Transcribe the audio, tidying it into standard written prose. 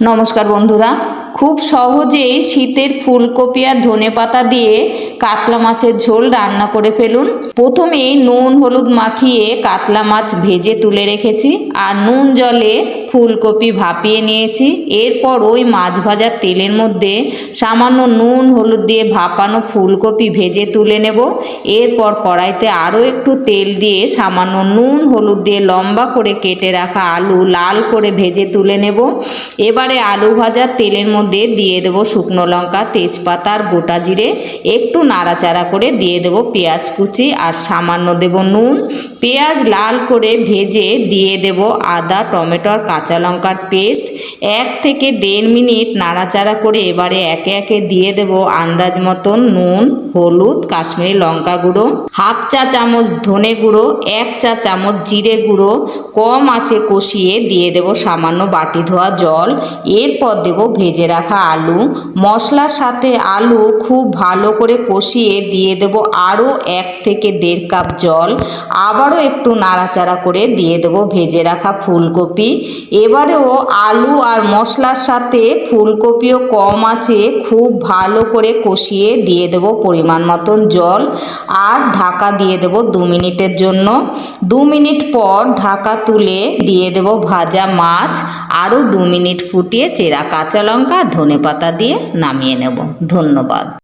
নমস্কার বন্ধুরা, খুব সহজেই শীতের ফুলকপি আর ধনেপাতা দিয়ে কাতলা মাছের ঝোল রান্না করে ফেলুন। প্রথমে নুন হলুদ মাখিয়ে কাতলা মাছ ভেজে তুলে রেখেছি আর নুন জলে ফুলকপি ভাপিয়ে নিয়েছি। এরপর ওই মাছ ভাজার তেলের মধ্যে সামান্য নুন হলুদ দিয়ে ভাপানো ফুলকপি ভেজে তুলে নেব। এরপর কড়াইতে আরও একটু তেল দিয়ে সামান্য নুন হলুদ দিয়ে লম্বা করে কেটে রাখা আলু লাল করে ভেজে তুলে নেব। এবারে আলু ভাজার তেলের মধ্যে দিয়ে দেব শুকনো লঙ্কা, তেজপাতা আর গোটা জিরে, একটু নাড়াচাড়া করে দিয়ে দেব পেঁয়াজ কুচি আর সামান্য দেব নুন। পেঁয়াজ লাল করে ভেজে দিয়ে দেব আদা টমেটো আর কাঁচা লঙ্কার পেস্ট। 1 থেকে 1.5 মিনিট নাড়াচাড়া করে এবারে একে একে দিয়ে দেব আন্দাজ মতন নুন, হলুদ, কাশ্মীরি লঙ্কা গুঁড়ো, হাফ চা চামচ ধনে গুঁড়ো, 1 চা চামচ জিরে গুঁড়ো। কম আঁচে কষিয়ে দিয়ে দেব সামান্য বাটি ধোয়া জল। এরপর দেব ভেজে রাখা আলু। মশলার সাথে আলু খুব ভালো করে কষিয়ে দিয়ে দেব আরও 1 থেকে 1.5 কাপ জল। আবারও একটু নাড়াচাড়া করে দিয়ে দেব ভেজে রাখা ফুলকপি। এবারেও আলু আর মশলার সাথে ফুলকপিও কম আঁচে খুব ভালো করে কষিয়ে দিয়ে দেব পরিমাণ মতন জল আর ঢাকা দিয়ে দেব 2 মিনিটের জন্য। 2 মিনিট পর ঢাকা তুলে দিয়ে দেব ভাজা মাছ। আরও 2 মিনিট ফুটিয়ে চেরা কাঁচা লঙ্কা ধনেপাতা দিয়ে নামিয়ে নেব। ধন্যবাদ।